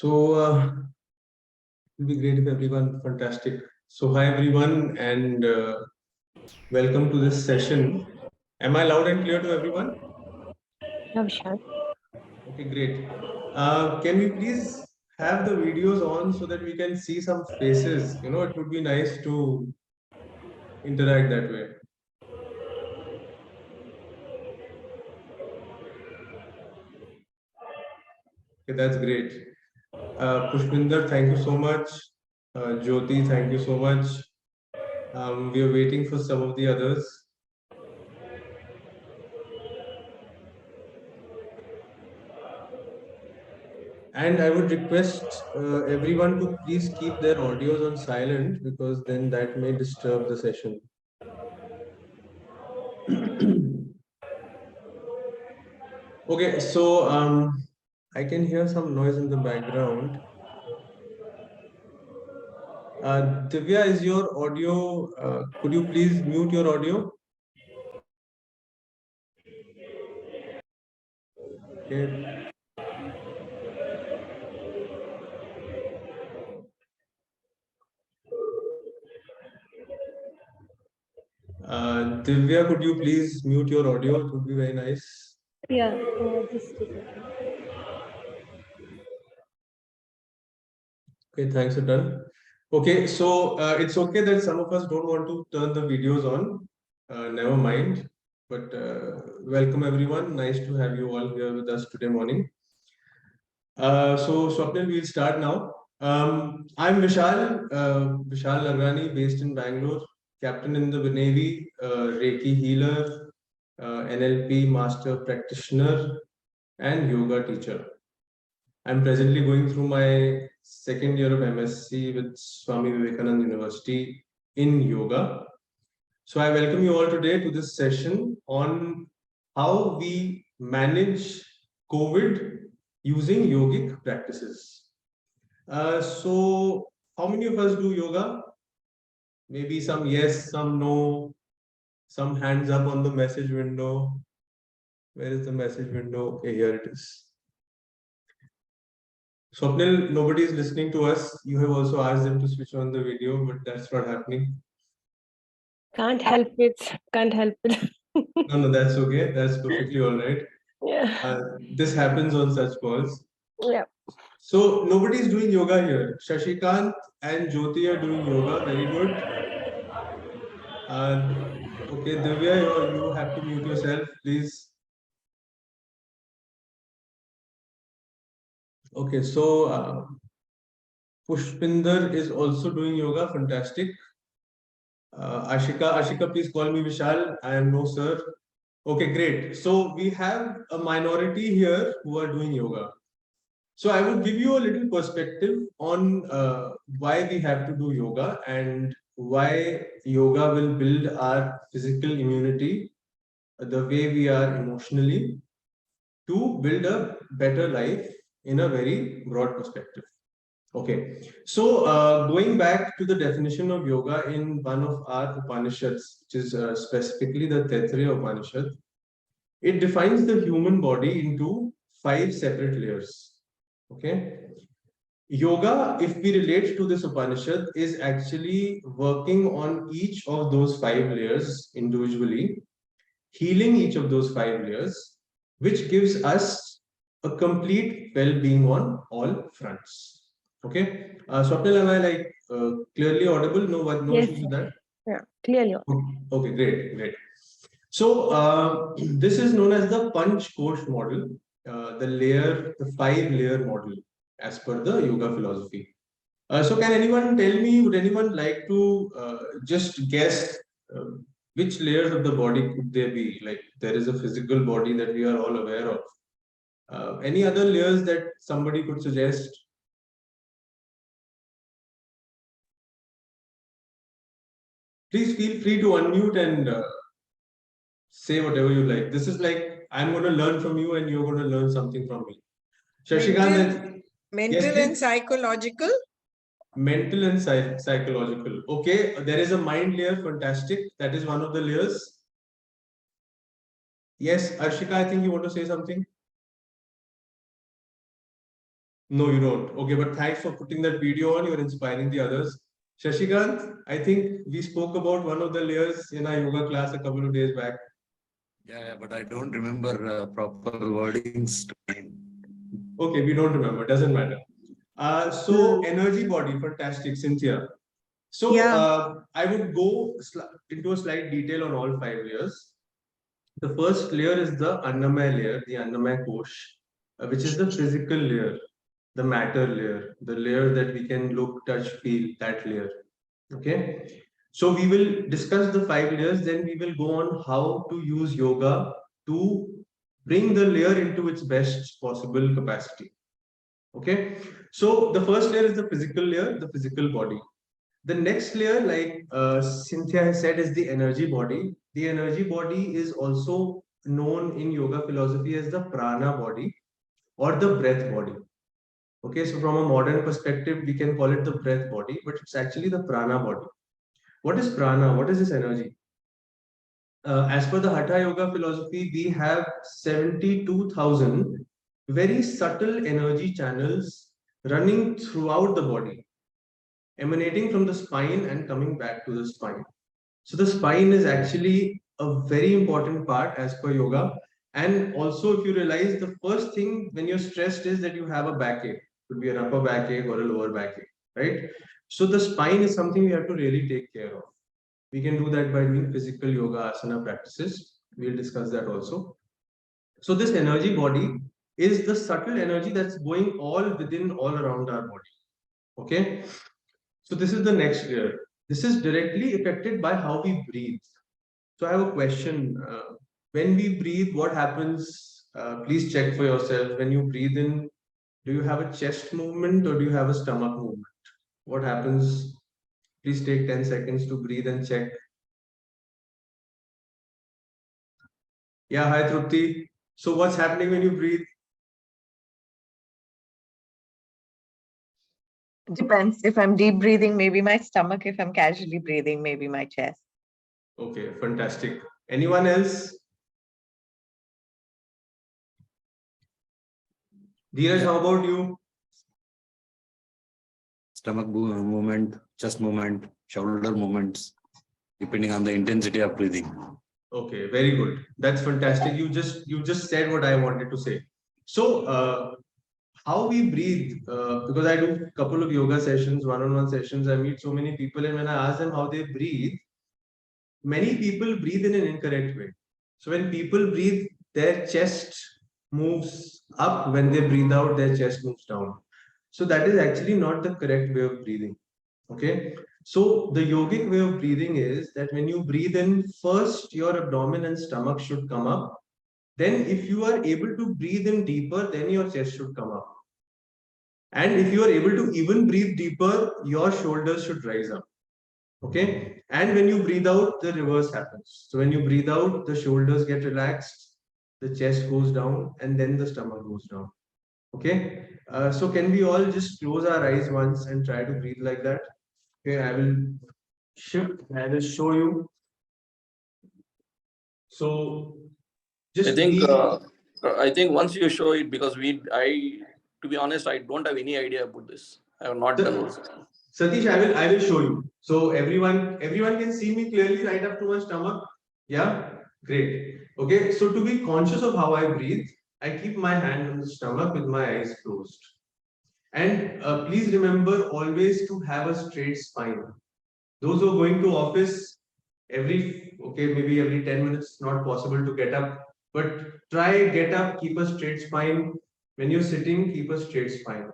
It'll be great if everyone, fantastic. So hi everyone and welcome to this session. Am I loud and clear to everyone? Yeah, Vishal. Okay, great. Can we please have the videos on so that we can see some faces? It would be nice to interact that way. Okay, that's great. Pushpinder, thank you so much. Jyoti, thank you so much. We are waiting for some of the others. And I would request everyone to please keep their audios on silent because then that may disturb the session. Okay, so I can hear some noise in the background. Divya, is your audio, could you please mute your audio? Okay. Divya, could you please mute your audio? It would be very nice. Yeah, just a second. Okay, thanks, Atal. Okay, so it's okay that some of us don't want to turn the videos on. Never mind. But welcome everyone. Nice to have you all here with us today morning. So Swapnil, we'll start now. I'm Vishal Lagrani, based in Bangalore, captain in the Navy, Reiki healer, NLP master practitioner, and yoga teacher. I'm presently going through my second year of MSc with Swami Vivekananda University in yoga. So I welcome you all today to this session on how we manage COVID using yogic practices. So how many of us do yoga? Maybe some yes, some no, some hands up on the message window. Where is the message window? Okay, here it is. Swapnil, nobody is listening to us. You have also asked them to switch on the video, but that's not happening. Can't help it. Can't help it. No, that's okay. That's perfectly all right. Yeah. This happens on such calls. Yeah. So nobody is doing yoga here. Shashikant and Jyoti are doing yoga. Very good. Okay, Divya, you have to mute yourself, please. Okay, so Pushpinder is also doing yoga. Fantastic. Ashika, please call me Vishal. I am no sir. Okay, great. So we have a minority here who are doing yoga. So I would give you a little perspective on why we have to do yoga and why yoga will build our physical immunity, the way we are emotionally, to build a better life in a very broad perspective. Okay, so going back to the definition of yoga in one of our Upanishads, which is specifically the Taittiriya Upanishad, it defines the human body into 5 separate layers. Okay, yoga, if we relate to this Upanishad, is actually working on each of those 5 layers individually, healing each of those 5 layers, which gives us a complete well-being on all fronts. Okay, Swapnil, am I clearly audible? No Yes. issues with that? Yeah. Clearly. Okay, great. So this is known as the Panch Kosh model, the 5-layer model, as per the yoga philosophy. So can anyone tell me? Would anyone like to just guess uh, which layers of the body could they be? Like there is a physical body that we are all aware of. Any other layers that somebody could suggest? Please feel free to unmute and say whatever you like. This is like I'm going to learn from you and you're going to learn something from me. Shashikant, mental and psychological. Mental and psychological. Okay, there is a mind layer. Fantastic. That is one of the layers. Yes, Arshika, I think you want to say something. No, you don't. Okay, but thanks for putting that video on. You're inspiring the others. Shashikant, I think we spoke about one of the layers in our yoga class a couple of days back. Yeah, but I don't remember proper wordings. Okay, we don't remember. Doesn't matter. So energy body, fantastic, Cynthia. So I would go into a slight detail on all 5 layers. The first layer is the Annamaya layer, the Annamaya Kosh, which is the physical layer, the matter layer, the layer that we can look, touch, feel, that layer. Okay. So we will discuss the 5 layers, then we will go on how to use yoga to bring the layer into its best possible capacity. Okay. So the first layer is the physical layer, the physical body. The next layer, like Cynthia has said, is the energy body. The energy body is also known in yoga philosophy as the prana body or the breath body. Okay, so from a modern perspective, we can call it the breath body, but it's actually the prana body. What is prana? What is this energy? As per the Hatha Yoga philosophy, we have 72,000 very subtle energy channels running throughout the body, emanating from the spine and coming back to the spine. So the spine is actually a very important part as per yoga. And also, if you realize, the first thing when you're stressed is that you have a backache. It could be an upper backache or a lower backache, right? So the spine is something we have to really take care of. We can do that by doing physical yoga asana practices. We'll discuss that also. So this energy body is the subtle energy that's going all within, all around our body. Okay. So this is the next layer. This is directly affected by how we breathe. So I have a question. When we breathe, what happens? Please check for yourself. When you breathe in, do you have a chest movement or do you have a stomach movement? What happens? Please take 10 seconds to breathe and check. Yeah, hi Trupti. So what's happening when you breathe? Depends. If I'm deep breathing, maybe my stomach. If I'm casually breathing, maybe my chest. Okay, fantastic. Anyone else? Dheeraj, how about you? Stomach movement, chest movement, shoulder movements, depending on the intensity of breathing. Okay, very good. That's fantastic. You just said what I wanted to say. So how we breathe, because I do a couple of yoga sessions, one-on-one sessions, I meet so many people, and when I ask them how they breathe, many people breathe in an incorrect way. So when people breathe, their chest moves up. When they breathe out, their chest moves down. So that is actually not the correct way of breathing. Okay. So the yogic way of breathing is that when you breathe in, first your abdomen and stomach should come up. Then if you are able to breathe in deeper, then your chest should come up. And if you are able to even breathe deeper, your shoulders should rise up. Okay. And when you breathe out, the reverse happens. So when you breathe out, the shoulders get relaxed, the chest goes down, and then the stomach goes down. Okay. So can we all just close our eyes once and try to breathe like that? Okay. I will shift. I will show you. So just I think once you show it, because to be honest, I don't have any idea about this. I have not done this. Satish, I will show you. So everyone can see me clearly right up to my stomach. Yeah, great. Okay, so to be conscious of how I breathe, I keep my hand on the stomach with my eyes closed. And please remember always to have a straight spine. Those who are going to office maybe every 10 minutes, not possible to get up, but try get up, keep a straight spine. When you're sitting, keep a straight spine.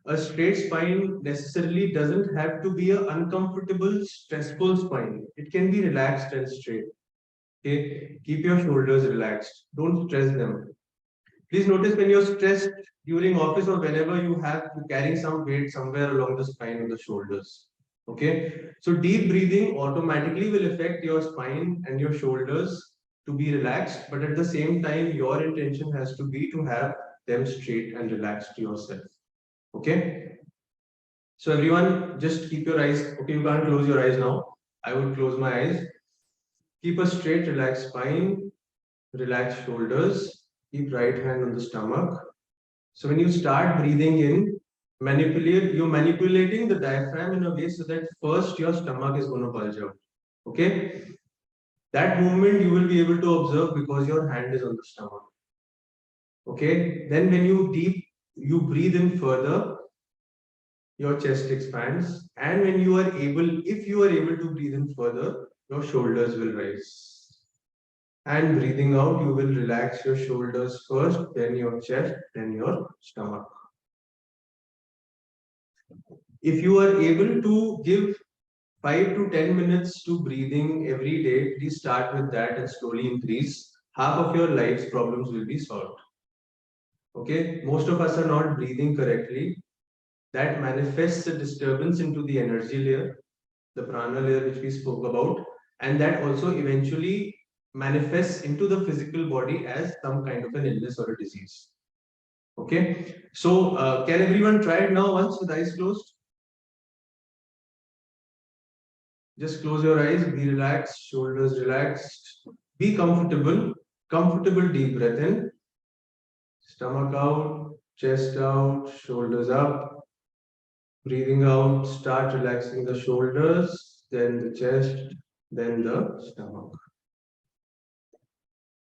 A straight spine necessarily doesn't have to be an uncomfortable, stressful spine. It can be relaxed and straight. Okay, keep your shoulders relaxed. Don't stress them. Please notice when you're stressed during office or whenever you have to carry some weight somewhere along the spine or the shoulders. Okay, so deep breathing automatically will affect your spine and your shoulders to be relaxed, but at the same time, your intention has to be to have them straight and relaxed yourself. Okay, so everyone just keep your eyes. Okay, you can't close your eyes now. I would close my eyes. Keep a straight, relaxed spine, relaxed shoulders. Keep right hand on the stomach. So when you start breathing in, you're manipulating the diaphragm in a way so that first your stomach is going to bulge out. Okay? That movement you will be able to observe because your hand is on the stomach. Okay? Then when you breathe in further, your chest expands, and when if you are able to breathe in further, your shoulders will rise. And breathing out, you will relax your shoulders first, then your chest, then your stomach. If you are able to give 5 to 10 minutes to breathing every day, please start with that and slowly increase. Half of your life's problems will be solved. Okay, most of us are not breathing correctly. That manifests a disturbance into the energy layer, the prana layer which we spoke about, and that also eventually manifests into the physical body as some kind of an illness or a disease. Okay, so can everyone try it now once with eyes closed? Just close your eyes, be relaxed, shoulders relaxed, be comfortable. Comfortable deep breath in, stomach out, chest out, shoulders up. Breathing out, start relaxing the shoulders, then the chest, then the stomach.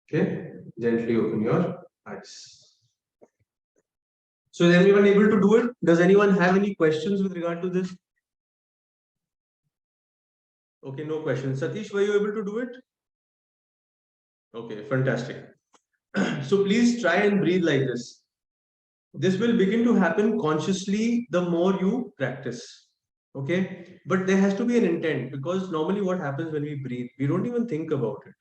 Okay, gently open your eyes. So is everyone able to do it? Does anyone have any questions with regard to this? Okay, no questions. Satish, were you able to do it? Okay, fantastic. So please try and breathe like this. This will begin to happen consciously the more you practice. Okay, but there has to be an intent, because normally what happens when we breathe, we don't even think about it.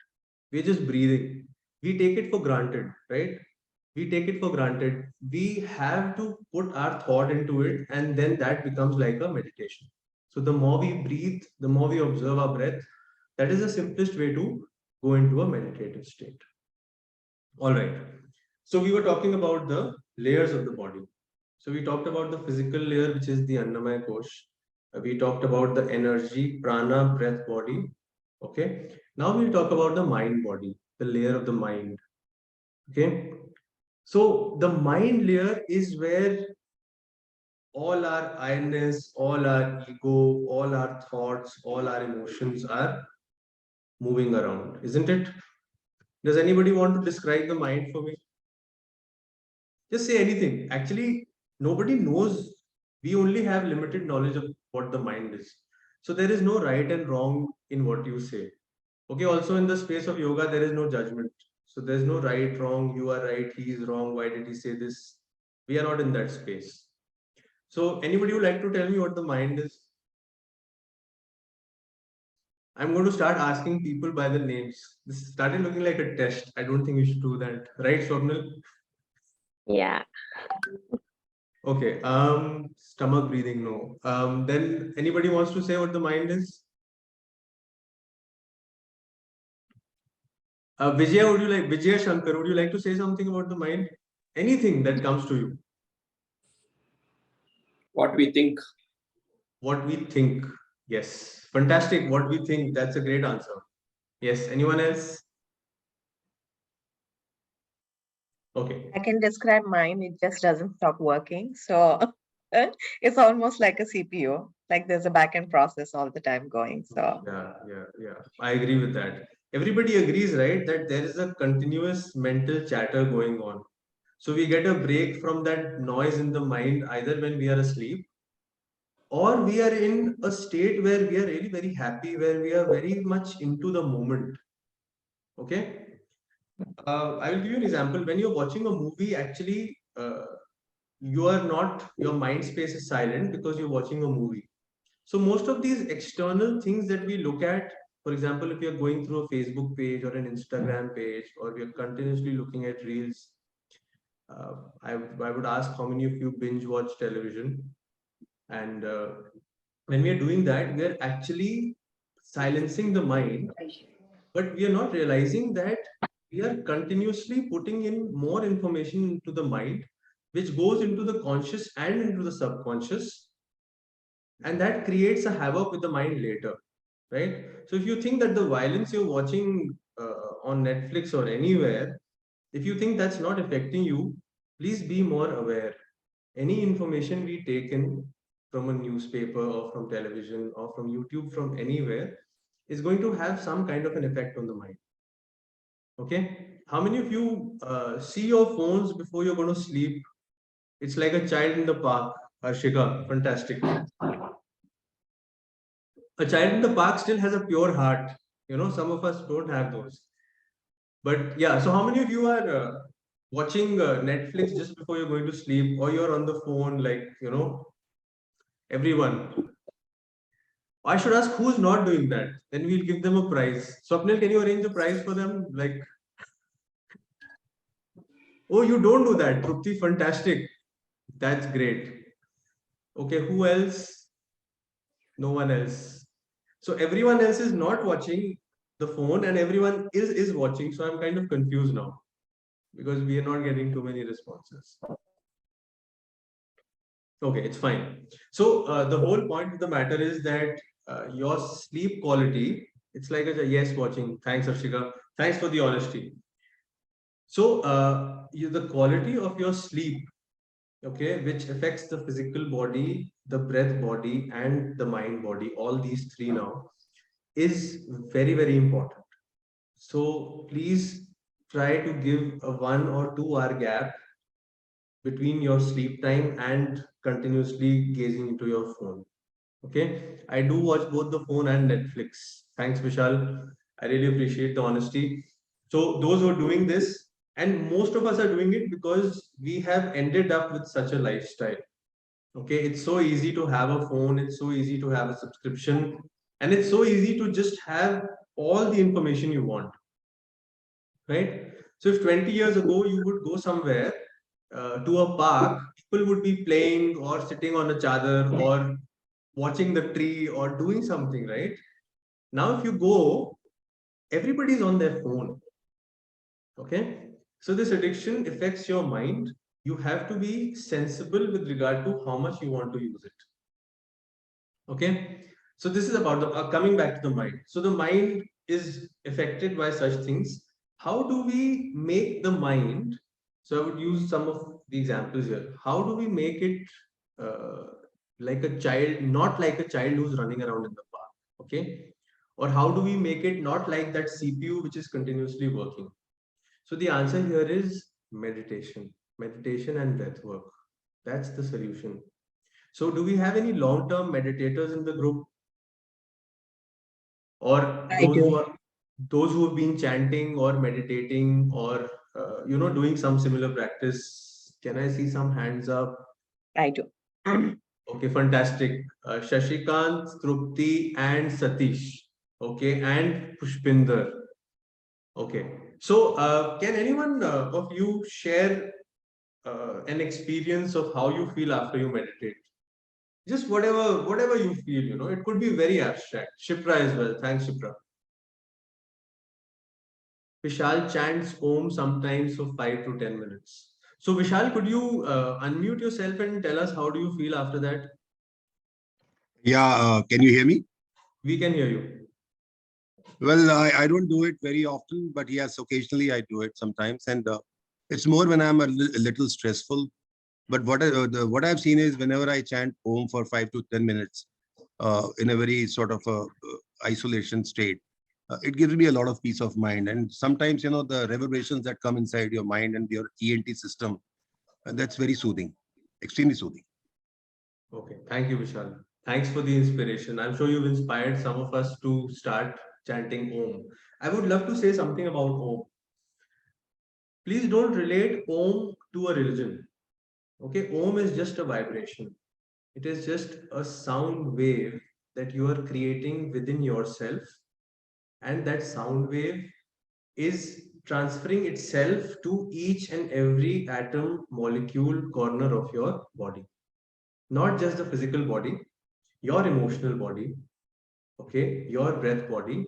We're just breathing. We take it for granted, right? We take it for granted. We have to put our thought into it, and then that becomes like a meditation. So the more we breathe, the more we observe our breath. That is the simplest way to go into a meditative state. All right. So we were talking about the layers of the body. So we talked about the physical layer, which is the Annamaya Kosh. We talked about the energy, prana, breath, body. Okay. Now we'll talk about the mind body, the layer of the mind. Okay. So the mind layer is where all our I-ness, all our ego, all our thoughts, all our emotions are moving around, isn't it? Does anybody want to describe the mind for me? Just say anything. Actually, nobody knows. We only have limited knowledge of what the mind is. So there is no right and wrong in what you say. Okay, also in the space of yoga, there is no judgment. So there's no right, wrong, you are right, he is wrong, why did he say this? We are not in that space. So anybody would like to tell me what the mind is? I'm going to start asking people by the names. This started looking like a test. I don't think we should do that. Right, Swapnil? Yeah. Okay. Stomach breathing, no. Then anybody wants to say what the mind is? Vijaya Shankar, would you like to say something about the mind? Anything that comes to you. What we think. What we think. Yes. Fantastic. What we think. That's a great answer. Yes. Anyone else? Okay. I can describe mine, it just doesn't stop working. So it's almost like a CPU, like there's a back-end process all the time going. So Yeah. I agree with that. Everybody agrees, right, that there is a continuous mental chatter going on. So we get a break from that noise in the mind either when we are asleep, or we are in a state where we are really very happy, where we are very much into the moment. Okay. I will give you an example. When you're watching a movie, actually, your mind space is silent because you're watching a movie. So most of these external things that we look at, for example, if you're going through a Facebook page or an Instagram page, or we're continuously looking at reels, I would ask how many of you binge watch television. And when we are doing that, we are actually silencing the mind, but we are not realizing that we are continuously putting in more information into the mind, which goes into the conscious and into the subconscious, and that creates a havoc with the mind later, right? So if you think that the violence you're watching on Netflix or anywhere, if you think that's not affecting you, please be more aware. Any information we take in from a newspaper or from television or from YouTube, from anywhere, is going to have some kind of an effect on the mind. Okay. How many of you see your phones before you're going to sleep? It's like a child in the park. Harshika, fantastic. A child in the park still has a pure heart. You know, some of us don't have those. But yeah, so how many of you are watching Netflix just before you're going to sleep, or you're on the phone, like, everyone? I should ask who's not doing that. Then we'll give them a prize. Swapnil, can you arrange a prize for them? Like, oh, you don't do that. Trupti, fantastic. That's great. Okay, who else? No one else. So everyone else is not watching the phone and everyone is watching. So I'm kind of confused now because we are not getting too many responses. Okay, it's fine. So the whole point of the matter is that your sleep quality, it's like a yes watching. Thanks, Arshika. Thanks for the honesty. So the quality of your sleep, okay, which affects the physical body, the breath body, and the mind body, all these three now, is very, very important. So please try to give a 1 or 2 hour gap between your sleep time and continuously gazing into your phone. Okay, I do watch both the phone and Netflix. Thanks, Vishal. I really appreciate the honesty. So those who are doing this, and most of us are doing it because we have ended up with such a lifestyle. Okay, it's so easy to have a phone, it's so easy to have a subscription, and it's so easy to just have all the information you want, right? So if 20 years ago you would go somewhere to a park, people would be playing or sitting on a chadar or watching the tree or doing something, right? Now, if you go, everybody's on their phone. Okay. So this addiction affects your mind. You have to be sensible with regard to how much you want to use it. Okay. So this is about the coming back to the mind. So the mind is affected by such things. How do we make the mind? So I would use some of the examples here. How do we make it uh, like a child, not like a child who's running around in the park? Okay. Or how do we make it not like that CPU which is continuously working? So the answer here is meditation, meditation and breath work. That's the solution. So do we have any long-term meditators in the group, or I those who do. are those who have been chanting or meditating or doing some similar practice? Can I see some hands up? I do. Okay, fantastic. Shashikant, Trupti, and Satish. Okay, and Pushpinder. Okay. So, can anyone of you share an experience of how you feel after you meditate? Just whatever you feel, it could be very abstract. Shipra as well. Thanks, Shipra. Vishal chants Om sometimes for 5 to 10 minutes. So, Vishal, could you unmute yourself and tell us how do you feel after that? Yeah, can you hear me? We can hear you. Well, I don't do it very often, but yes, occasionally I do it sometimes. And it's more when I'm a little stressful. But what I've seen is whenever I chant Om for 5 to 10 minutes in a very sort of isolation state, it gives me a lot of peace of mind. And sometimes, the reverberations that come inside your mind and your ENT system, that's very soothing, extremely soothing. Okay, thank you, Vishal. Thanks for the inspiration. I'm sure you've inspired some of us to start chanting Om. I would love to say something about Om. Please don't relate Om to a religion. Okay, Om is just a vibration. It is just a sound wave that you are creating within yourself, and that sound wave is transferring itself to each and every atom, molecule, corner of your body. Not just the physical body, your emotional body, okay, your breath body,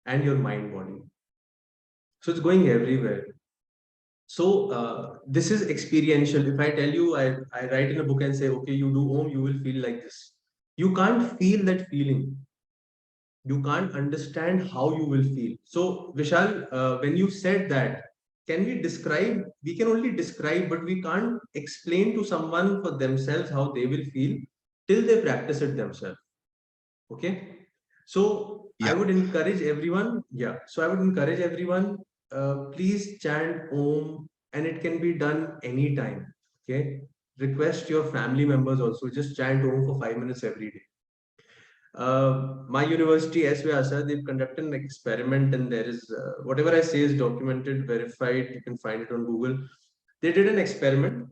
and your mind body. So it's going everywhere. So this is experiential. If I tell you, I write in a book and say, okay, you do Om, you will feel like this. You can't feel that feeling. You can't understand how you will feel. So Vishal, when you said that, can we describe? We can only describe, but we can't explain to someone for themselves how they will feel till they practice it themselves. Okay. So I Yeah. would encourage everyone. Yeah. So I would encourage everyone. Please chant Om, and it can be done anytime. Okay. Request your family members also. Just chant Om for 5 minutes every day. My university, SVASA, they've conducted an experiment, and there is whatever I say is documented, verified. You can find it on Google. They did an experiment.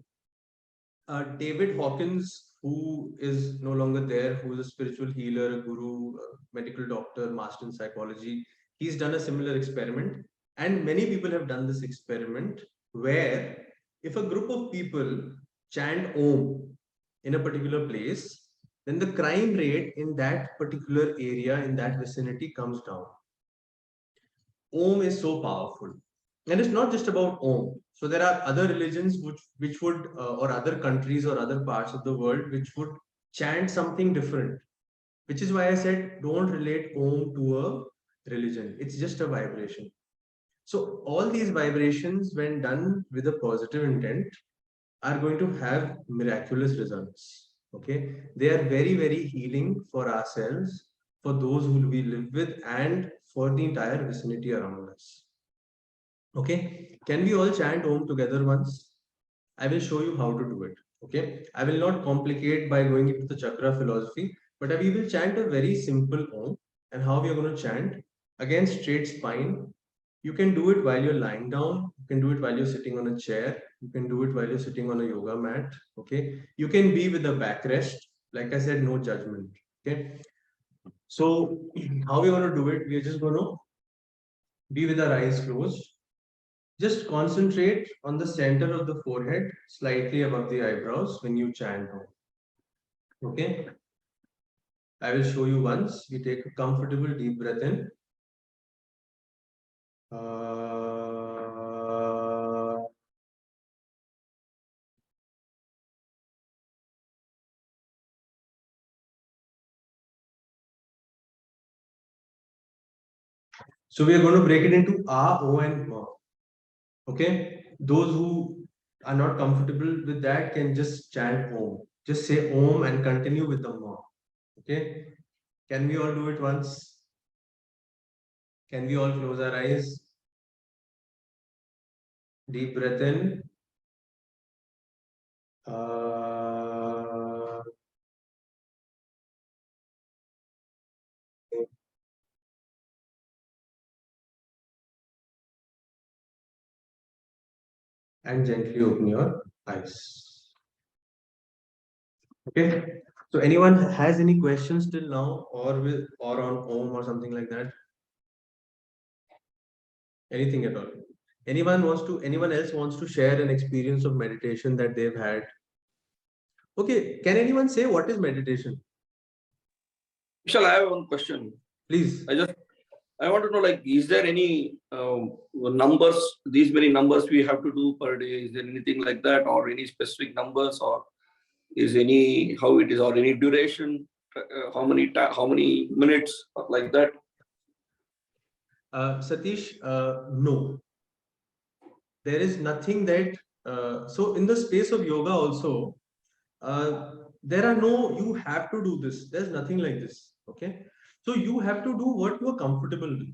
David Hawkins, who is no longer there, who is a spiritual healer, a guru, a medical doctor, master in psychology, he's done a similar experiment. And many people have done this experiment where if a group of people chant Om in a particular place, then the crime rate in that particular area, in that vicinity, comes down. Om is so powerful. And it's not just about Om. So there are other religions which would, or other countries or other parts of the world which would chant something different. Which is why I said don't relate Om to a religion. It's just a vibration. So all these vibrations, when done with a positive intent, are going to have miraculous results. Okay, they are very, very healing for ourselves, for those who we live with, and for the entire vicinity around us. Okay, can we all chant Om together once? I will show you how to do it. Okay, I will not complicate by going into the chakra philosophy, but we will chant a very simple Om. And how we are going to chant? Again, straight spine. You can do it while you're lying down. You can do it while you're sitting on a chair. You can do it while you're sitting on a yoga mat. Okay, you can be with a backrest. Like I said, no judgment. Okay, so how we're going to do it? We're just going to be with our eyes closed. Just concentrate on the center of the forehead, slightly above the eyebrows when you chant Om. Okay. I will show you once. We take a comfortable deep breath in. So we are going to break it into A, O, and Ma. Okay. Those who are not comfortable with that can just chant Om. Just say Om and continue with the Ma. Okay. Can we all do it once? Can we all close our eyes? Deep breath in. And gently open your eyes. Okay. So anyone has any questions till now, or on Om or something like that? Anything at all? Anyone else wants to share an experience of meditation that they've had? Okay, can anyone say what is meditation? Shall I have one question? Please. I want to know, like, is there any numbers, these many numbers we have to do per day? Is there anything like that, or any specific numbers, or is any, how it is, or any duration, how many minutes, or like that? Satish, no. There is nothing that, so in the space of yoga also, there are no, you have to do this. There's nothing like this. Okay. So you have to do what you are comfortable with.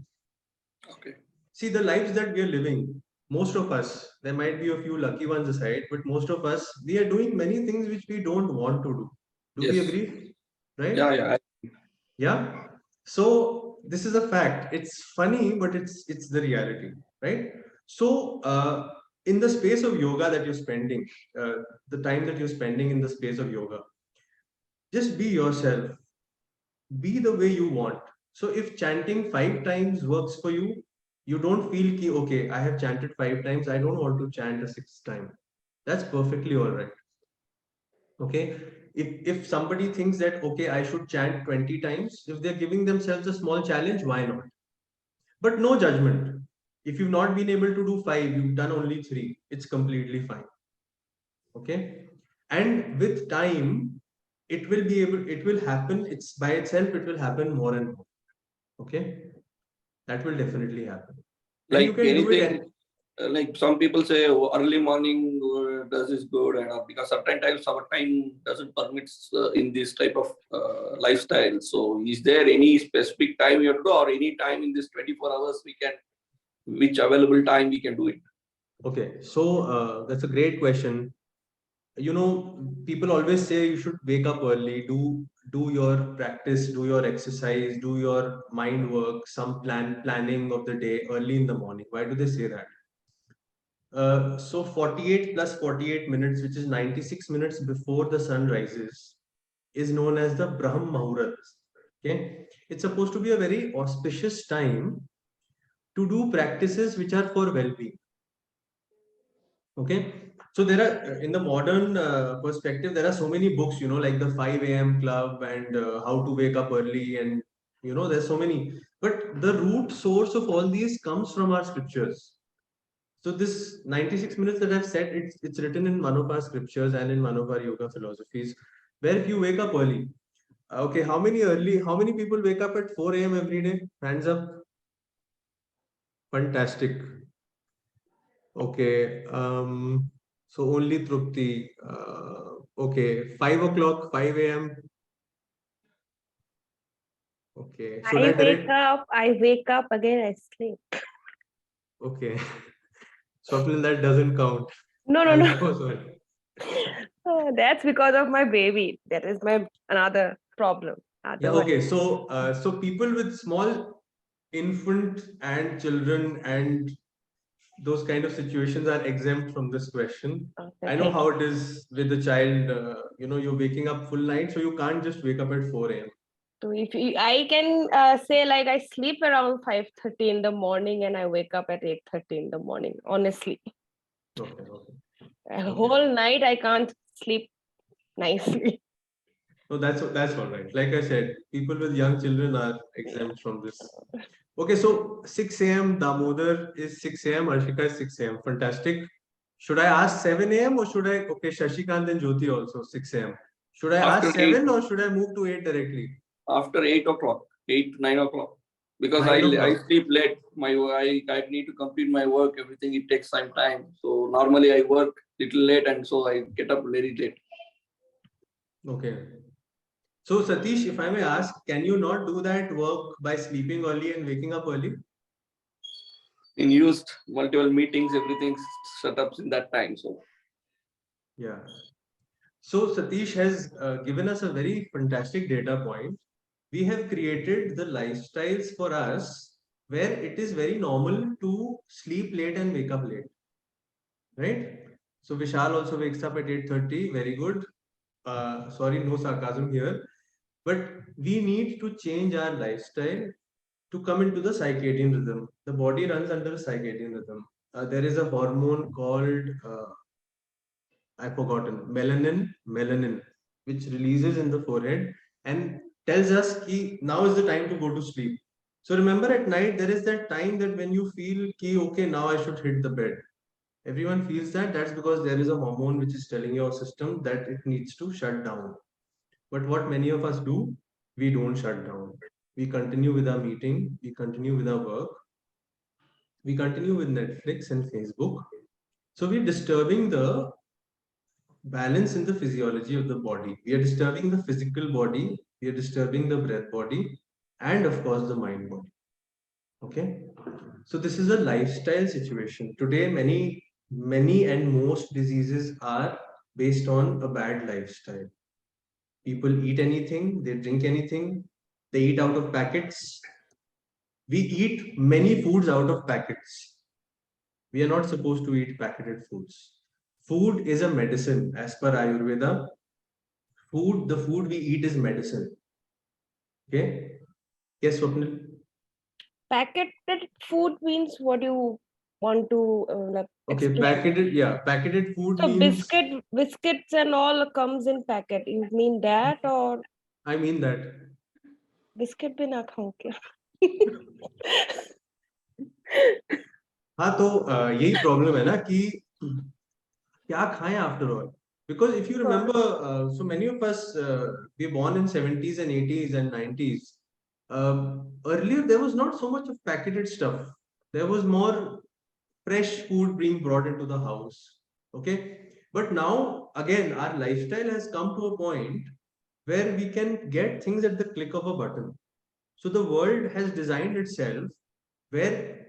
Okay. See, the lives that we are living, most of us, there might be a few lucky ones aside, but most of us, we are doing many things which we don't want to do. Do we Yes. agree? Right? Yeah. Yeah. So this is a fact. It's funny, but it's the reality, right? So in the space of yoga that you're spending, the time that you're spending in the space of yoga, just be yourself. Be the way you want. So if chanting 5 times works for you, you don't feel ki, okay, I have chanted 5 times, I don't want to chant a 6th time. That's perfectly all right. Okay. If somebody thinks that, okay, I should chant 20 times, if they're giving themselves a small challenge, why not? But no judgment. If you've not been able to do 5, you've done only 3, it's completely fine. Okay. And with time, it will happen. It's by itself, it will happen more and more. Okay. That will definitely happen. And you Like can do anything, it. like some people say early morning does is good, and because certain times our time doesn't permit in this type of lifestyle. So is there any specific time you have to do, or any time in this 24 hours we can, which available time we can do it? Okay, so that's a great question. You know, people always say you should wake up early, do your practice, do your exercise, do your mind work, some planning of the day early in the morning. Why do they say that? So 48 plus 48 minutes, which is 96 minutes before the sun rises, is known as the Brahm Muhurat. Okay, it's supposed to be a very auspicious time to do practices which are for well-being. Okay, so there are in the modern perspective, there are so many books, you know, like the 5 a.m. club and how to wake up early, and you know, there's so many. But the root source of all these comes from our scriptures. So this 96 minutes that I've said, it's written in one of our scriptures and in one of our yoga philosophies, where if you wake up early, okay, how many people wake up at 4 a.m. every day? Hands up. Fantastic. Okay. So only Trupti. Okay. 5 o'clock, 5 a.m. Okay. Should I direct? I wake up, again I sleep. Okay. Swapnil, that doesn't count. No, no, I'm no. so sorry. That's because of my baby. That is my another problem. Yeah, Otherwise, okay. So people with small infant and children and those kind of situations are exempt from this question. okay, I know thank how it is with the child. You know, you're waking up full night, so you can't just wake up at 4 a.m. so if you, I can say like I sleep around 5:30 in the morning and I wake up at 8:30 in the morning. Honestly, Okay, okay. a Okay. whole night I can't sleep nicely. No, that's all right. Like I said, people with young children are exempt from this. Okay, so 6 a.m. Damodar is 6 a.m. Arshika is 6 a.m. Fantastic. Should I ask 7 a.m. or should I? Okay, Shashikant and Jyoti also 6 a.m. Should I After ask 8, 7 or should I move to 8 directly? after 8 o'clock, 8, 9 o'clock. Because 9 I o'clock. sleep late. I need to complete my work. Everything, it takes some time. So normally I work little late, and so I get up very late. Okay. So Satish, if I may ask, can you not do that work by sleeping early and waking up early? In used multiple meetings, everything's set up in that time. So Yeah. So Satish has given us a very fantastic data point. We have created the lifestyles for us where it is very normal to sleep late and wake up late, right? So Vishal also wakes up at 8:30. Very good. Sorry, no sarcasm here. But we need to change our lifestyle to come into the circadian rhythm. The body runs under a circadian rhythm. There is a hormone called I've forgotten melanin, which releases in the forehead and tells us ki now is the time to go to sleep. So remember at night there is that time that when you feel ki okay now I should hit the bed. Everyone feels that. That's because there is a hormone which is telling your system that it needs to shut down. But what many of us do, we don't shut down. We continue with our meeting, we continue with our work, we continue with Netflix and Facebook. So we're disturbing the balance in the physiology of the body. We are disturbing the physical body, we are disturbing the breath body, and of course the mind body. Okay. So this is a lifestyle situation. Today, many and most diseases are based on a bad lifestyle. People eat anything, they drink anything, they eat out of packets. We eat many foods out of packets. We are not supposed to eat packeted foods. Food is a medicine as per Ayurveda. The food we eat is medicine. Okay. Yes, Swapnil. Packeted food means what you want to like Okay, explain. packeted food So means biscuits and all comes in packet. You mean that or I mean that. biscuit भी ना खाऊं क्या? हाँ तो यही problem है ना कि क्या खाएं after all. Because if you remember, so many of us we born in 70s and 80s and 90s. Earlier there was not so much of packeted stuff. There was more fresh food being brought into the house. Okay. But now, again, our lifestyle has come to a point where we can get things at the click of a button. So the world has designed itself where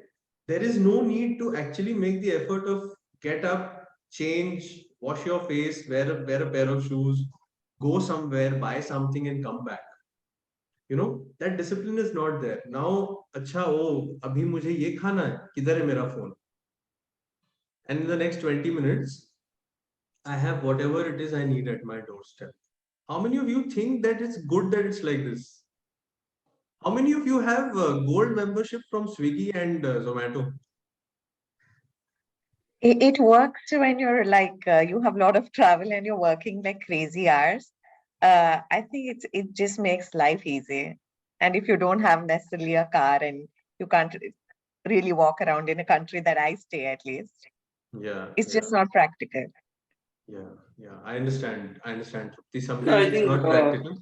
there is no need to actually make the effort of get up, change, wash your face, wear a pair of shoes, go somewhere, buy something and come back. That discipline is not there. Now, अच्छा ओ अभी मुझे ये खाना है, किधर है मेरा phone? And in the next 20 minutes, I have whatever it is I need at my doorstep. How many of you think that it's good that it's like this? How many of you have gold membership from Swiggy and Zomato? It works when you're like you have a lot of travel and you're working like crazy hours. I think it just makes life easy. And if you don't have necessarily a car and you can't really walk around in a country that I stay at least, Yeah, it's just not practical. yeah. I understand. Trupti. I Sometimes it's think not practical.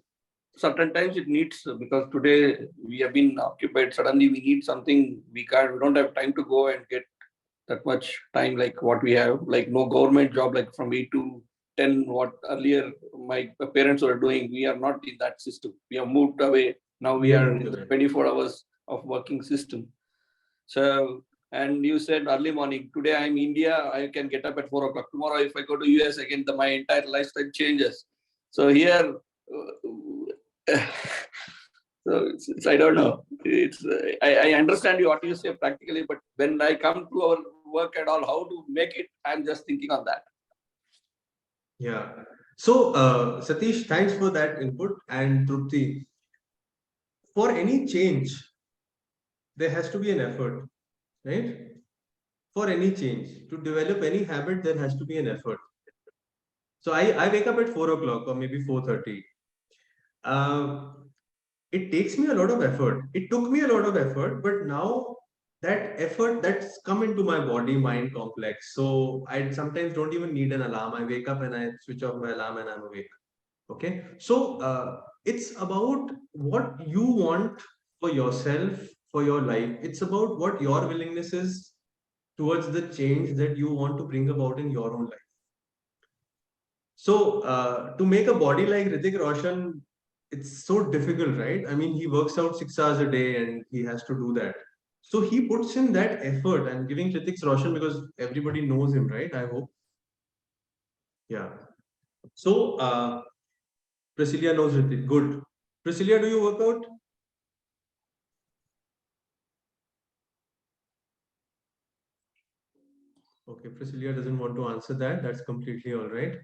certain times it needs, because today we have been occupied. Suddenly we need something. We don't have time to go and get that much time like what we have. Like no government job like from 8 to 10. What earlier my parents were doing. We are not in that system. We have moved away. Now we We have are moved in the away. 24 hours of working system. So, and you said early morning. Today I'm India. I can get up at 4 o'clock. Tomorrow, if I go to US again, my entire lifestyle changes. So here, I don't know. I understand you what you say practically, but when I come to our work and all, how to make it, I'm just thinking on that. Yeah. So, Satish, thanks for that input. And Trupti, for any change, there has to be an effort, right? For any change, to develop any habit, there has to be an effort. So I wake up at 4 o'clock or maybe 4:30. Uh, it takes me a lot of effort. It took me a lot of effort, but now that effort that's come into my body mind complex. So I sometimes don't even need an alarm. I wake up and I switch off my alarm and I'm awake. Okay. So it's about what you want for yourself, for your life. It's about what your willingness is towards the change that you want to bring about in your own life. So to make a body like Hrithik Roshan, it's so difficult, right? I mean, he works out 6 hours a day and he has to do that. So he puts in that effort. I'm giving Hrithik Roshan because everybody knows him, right? I hope. Yeah. So Priscilla knows Hrithik. Good. Priscilla, do you work out? Okay, Priscilla doesn't want to answer that. That's completely all right.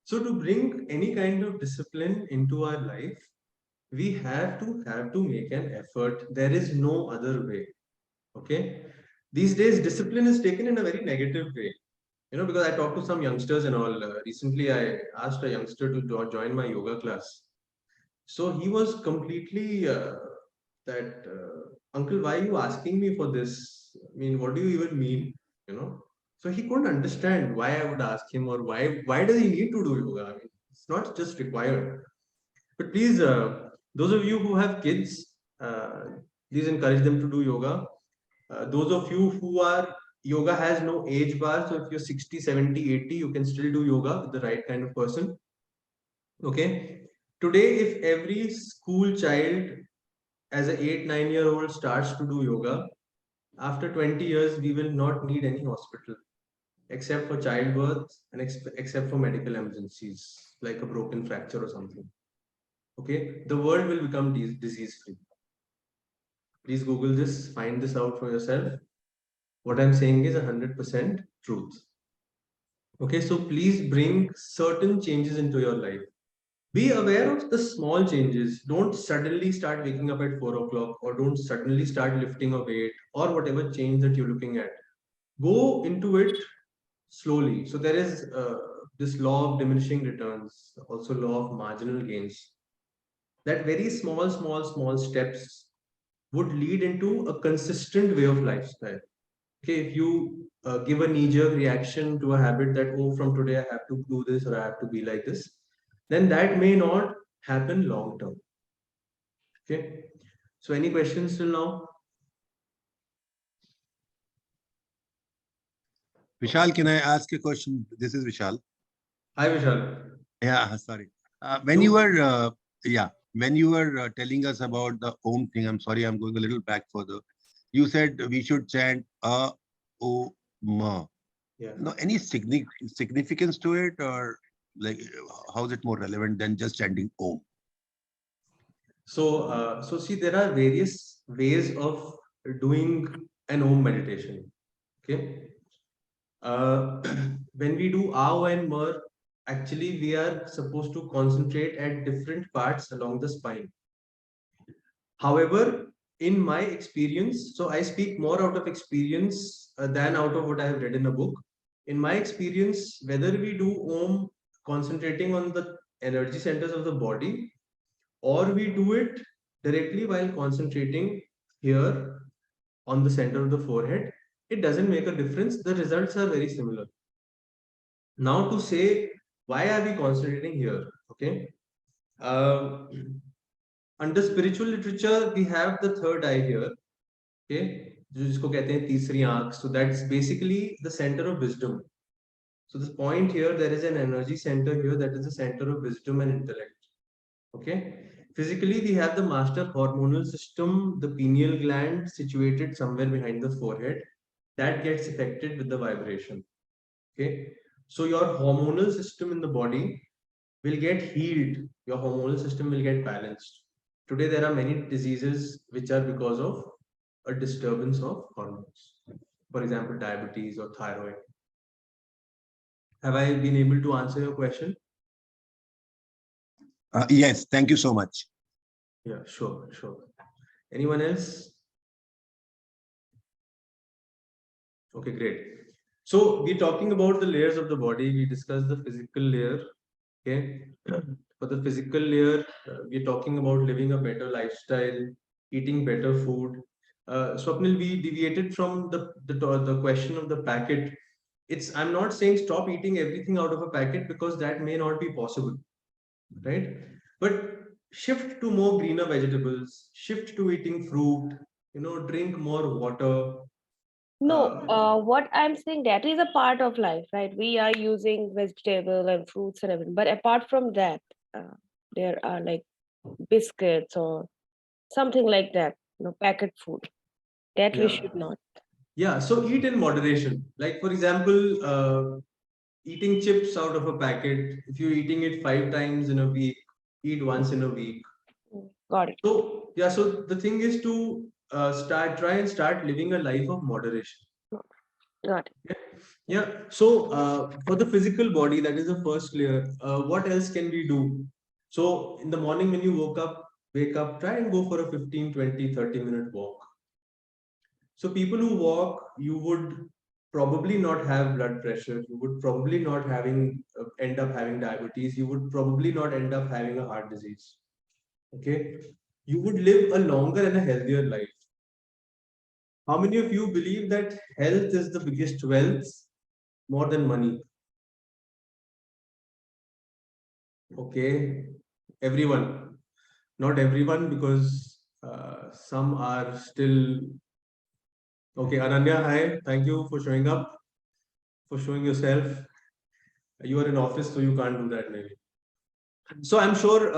So to bring any kind of discipline into our life, we have to make an effort. There is no other way. Okay. These days, discipline is taken in a very negative way. Because I talked to some youngsters and all. Recently, I asked a youngster to join my yoga class. So he was completely that, Uncle, why are you asking me for this? I mean, what do you even mean? You know. So he couldn't understand why I would ask him, or why does he need to do yoga? I mean, it's not just required. But please, those of you who have kids, please encourage them to do yoga. Those of you who are, yoga has no age bar. So if you're 60, 70, 80, you can still do yoga with the right kind of person. Okay. Today, if every school child as an 8, 9-year-old starts to do yoga, after 20 years, we will not need any hospital except for childbirth and except for medical emergencies like a broken fracture or something. Okay. The world will become disease free. Please Google this, find this out for yourself. What I'm saying is 100% truth. Okay, so please bring certain changes into your life. Be aware of the small changes. Don't suddenly start waking up at 4 o'clock, or don't suddenly start lifting a weight, or whatever change that you're looking at. Go into it slowly. So there is this law of diminishing returns, also law of marginal gains. That very small steps would lead into a consistent way of lifestyle. Okay, if you give a knee-jerk reaction to a habit that, oh, from today I have to do this or I have to be like this, then that may not happen long term. Okay, so any questions till now? Vishal, can I ask a question? This is Vishal. Hi, Vishal. Yeah, sorry. When you were, when you were telling us about the Om thing, I'm sorry, I'm going a little back further. You said we should chant O, Ma. Yeah. No, any significance to it, or like how is it more relevant than just chanting Om? So see, there are various ways of doing an Om meditation. Okay. Uh, when we do Ao and Mer, actually we are supposed to concentrate at different parts along the spine. However, in my experience, so I speak more out of experience than out of what I have read in a book. In my experience, whether we do Om concentrating on the energy centers of the body, or we do it directly while concentrating here on the center of the forehead, it doesn't make a difference. The results are very similar. Now, to say why are we concentrating here? Okay. Under spiritual literature, we have the third eye here. Okay, जिसको कहते हैं तीसरी आंख. So that's basically the center of wisdom. So this point here, there is an energy center here that is the center of wisdom and intellect. Okay. Physically, we have the master hormonal system, the pineal gland situated somewhere behind the forehead, that gets affected with the vibration. Okay. So your hormonal system in the body will get healed. Your hormonal system will get balanced. Today, there are many diseases which are because of a disturbance of hormones. For example, diabetes or thyroid. Have I been able to answer your question? Yes, thank you so much. Yeah, sure, sure. Anyone else? Okay, great. So we're talking about the layers of the body. We discussed the physical layer. Okay. For the physical layer, we're talking about living a better lifestyle, eating better food. Swapnil, we deviated from the question of the packet. I'm not saying stop eating everything out of a packet, because that may not be possible, right? But shift to more greener vegetables, shift to eating fruit, drink more water. No, what I'm saying, that is a part of life, right? We are using vegetable and fruits and everything. But apart from that, there are like biscuits or something like that, packet food that we Yeah. should not. Yeah, so eat in moderation. Like, for example, eating chips out of a packet, if you're eating it 5 times in a week, eat once in a week. Got it. So, yeah, so the thing is to try and start living a life of moderation. Got it. Yeah. So, for the physical body, that is the first layer. What else can we do? So, in the morning when you wake up, try and go for a 15, 20, 30-minute walk. So people who walk, you would probably not have blood pressure. You would probably not end up having diabetes. You would probably not end up having a heart disease. Okay. You would live a longer and a healthier life. How many of you believe that health is the biggest wealth, more than money? Okay. Everyone. Not everyone, because some are still. Okay, Ananya, hi. Thank you for showing up, for showing yourself. You are in office, so you can't do that maybe. So I'm sure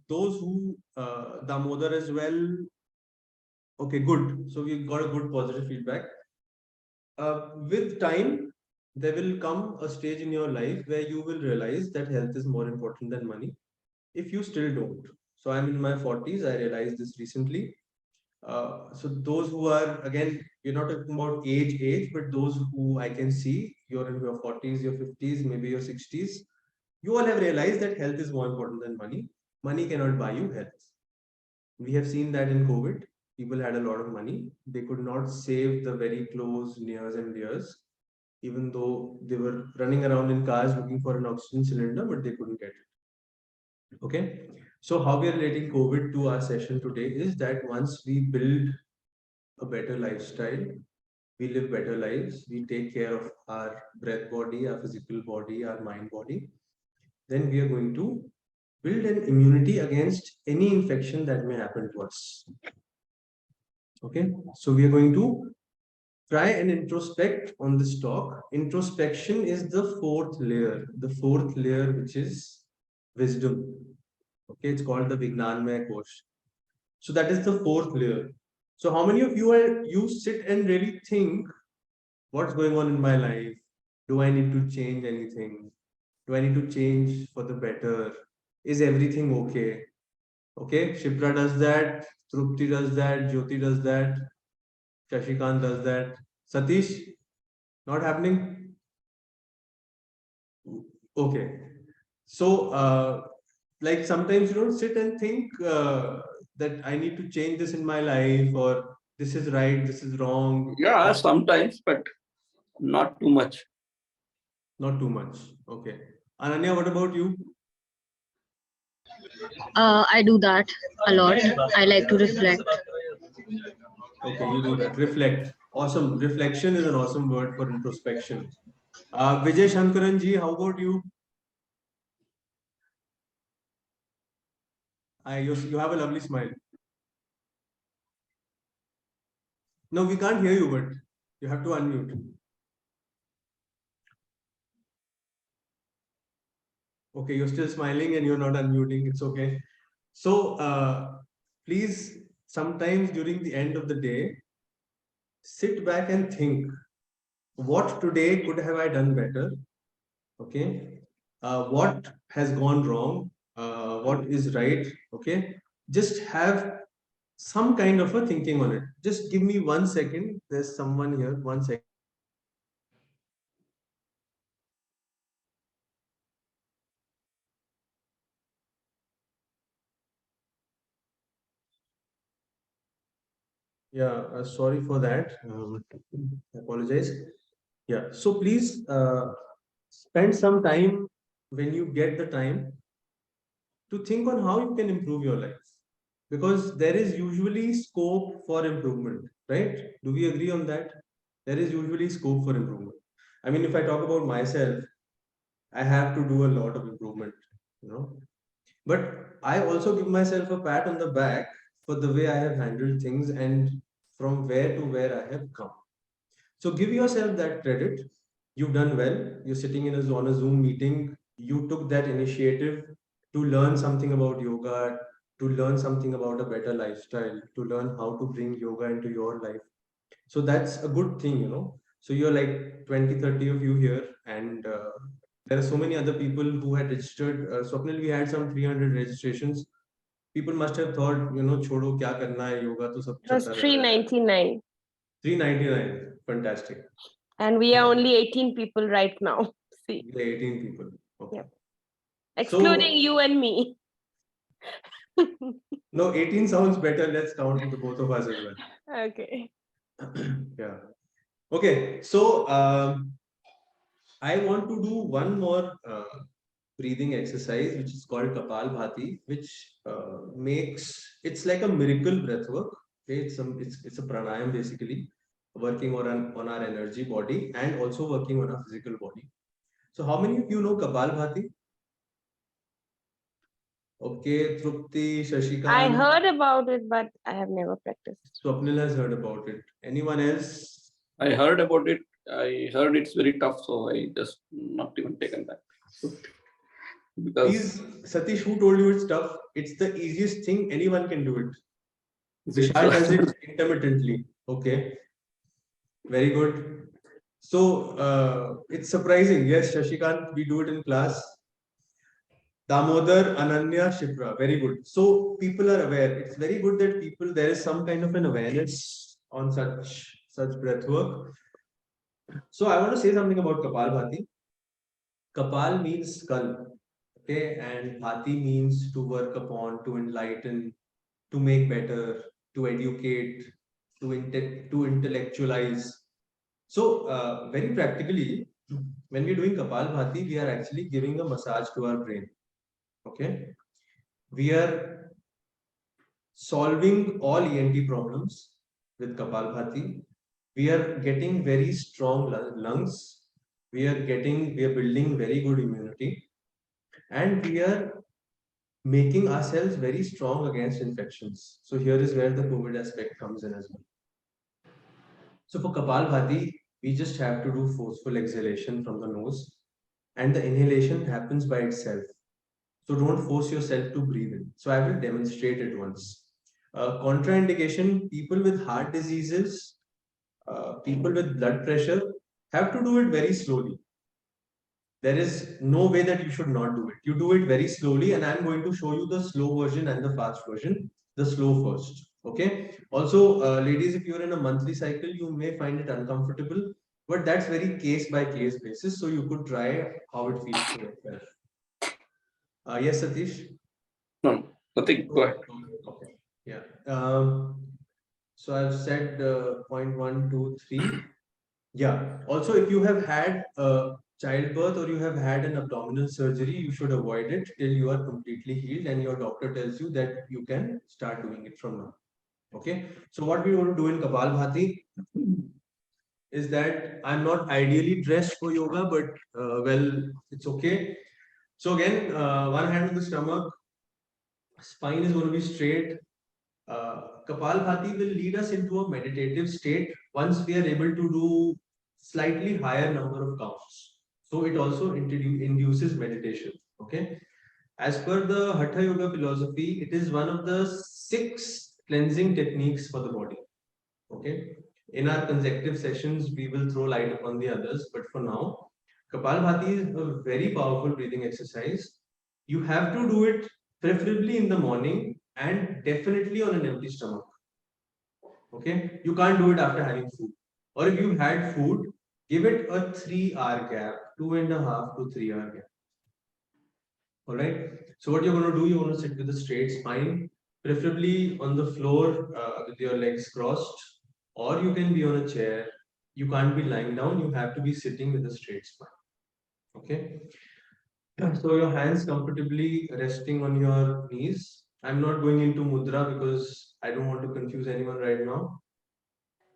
those who Damodar as well. Okay, good. So we got a good positive feedback. With time, there will come a stage in your life where you will realize that health is more important than money. If you still don't. So I'm in my 40s. I realized this recently. So those who are, again, you're not talking about age, but those who I can see, you're in your 40s, your 50s, maybe your 60s, you all have realized that health is more important than money. Money cannot buy you health. We have seen that in COVID. People had a lot of money. They could not save the very close, nears and dears, even though they were running around in cars looking for an oxygen cylinder, but they couldn't get it. Okay. So how we are relating COVID to our session today is that once we build a better lifestyle, we live better lives, we take care of our breath body, our physical body, our mind body, then we are going to build an immunity against any infection that may happen to us. Okay, so we are going to try and introspect on this talk. Introspection is the fourth layer, which is wisdom. Okay, it's called the Vignanmaya Kosh. So that is the fourth layer. So how many of you sit and really think, what's going on in my life? Do I need to change anything? Do I need to change for the better? Is everything okay? Okay, Shipra does that, Trupti does that, Jyoti does that, Shashikant does that. Satish, not happening? Okay. So, like sometimes you don't sit and think that I need to change this in my life, or this is right, this is wrong. Yeah, sometimes, but not too much. Not too much. Okay. Ananya, what about you? I do that a lot. I like to reflect. Okay, you do that. Reflect. Awesome. Reflection is an awesome word for introspection. Vijay Shankaran ji, how about you? You have a lovely smile. No, we can't hear you, but you have to unmute. Okay, you're still smiling and you're not unmuting. It's okay. So, please, sometimes during the end of the day, sit back and think, what today could have I done better? Okay. What has gone wrong? What is right? Okay. Just have some kind of a thinking on it. Just give me 1 second. There's someone here. 1 second. Yeah, sorry for that. I apologize. Yeah, so please spend some time when you get the time to think on how you can improve your life, because there is usually scope for improvement, right? Do we agree on that? There is usually scope for improvement. I mean, if I talk about myself, I have to do a lot of improvement, you know. But I also give myself a pat on the back for the way I have handled things and from where to where I have come. So give yourself that credit. You've done well. You're sitting on a Zoom meeting. You took that initiative to learn something about yoga, to learn something about a better lifestyle, to learn how to bring yoga into your life. So that's a good thing, you know. So you're like 20, 30 of you here, and there are so many other people who had registered. Swapnil, we had some 300 registrations. People must have thought, you know, छोड़ो क्या करना है yoga तो सब It was चलता रहता है. 399. 399, fantastic. And we are only 18 people right now. See, We are 18 people. Okay. yeah. Excluding So, you and me. no, 18 sounds better. Let's count the both of us as well. Okay. Yeah. Okay. So, I want to do one more breathing exercise, which is called Kapal Bhati, which it's like a miracle breath work. Okay, it's a pranayam basically, working on our energy body and also working on our physical body. So, how many of you know Kapal Bhati? Okay, Trupti, I Shashikant, heard about it, but I have never practiced. Swapnil has heard about it. Anyone else? I heard about it. I heard it's very tough, so I just not even taken that. Please, Because Satish, who told you it's tough? It's the easiest thing, anyone can do it. is it Vishal does it intermittently. Okay, very good. So it's surprising. Yes, Shashikant, we do it in class. Damodar, Ananya, Shipra, very good. So people are aware. It's very good that there is some kind of an awareness on such breath work. So I want to say something about Kapal Bhati. Kapal means skull, okay, and Bhati means to work upon, to enlighten, to make better, to educate, to intellectualize. So, very practically, when we're doing Kapal Bhati, we are actually giving a massage to our brain. Okay, we are solving all ENT problems with Kapal Bhati. We are getting very strong lungs. We are building very good immunity, and we are making ourselves very strong against infections. So here is where the COVID aspect comes in as well. So for Kapalbhati, we just have to do forceful exhalation from the nose, and the inhalation happens by itself. So don't force yourself to breathe in. So I will demonstrate it once. Contraindication, people with heart diseases, people with blood pressure have to do it very slowly. There is no way that you should not do it. You do it very slowly, and I'm going to show you the slow version and the fast version. The slow first. Okay. Also, ladies, if you're in a monthly cycle, you may find it uncomfortable, but that's very case by case basis. So you could try how it feels to yourself. Yes, Satish. No, nothing. Go ahead. Okay. Yeah. So I've said point 1, 2, 3. Yeah. Also, if you have had childbirth or you have had an abdominal surgery, you should avoid it till you are completely healed and your doctor tells you that you can start doing it from now. Okay. So what we want to do in Kapalbhati is that I'm not ideally dressed for yoga, but well, it's okay. So again, one hand on the stomach, spine is going to be straight. Kapalbhati will lead us into a meditative state once we are able to do slightly higher number of counts. So it also induces meditation. Okay. As per the Hatha Yoga philosophy, it is one of the 6 cleansing techniques for the body. Okay. In our consecutive sessions, we will throw light upon the others, but for now, Kapalbhati is a very powerful breathing exercise. You have to do it preferably in the morning and definitely on an empty stomach. Okay, you can't do it after having food, or if you had food, give it a 3-hour gap, 2.5 to 3-hour gap. All right. So what you're going to do, you're going to sit with a straight spine, preferably on the floor with your legs crossed, or you can be on a chair. You can't be lying down. You have to be sitting with a straight spine. Okay. So your hands comfortably resting on your knees. I'm not going into mudra because I don't want to confuse anyone right now.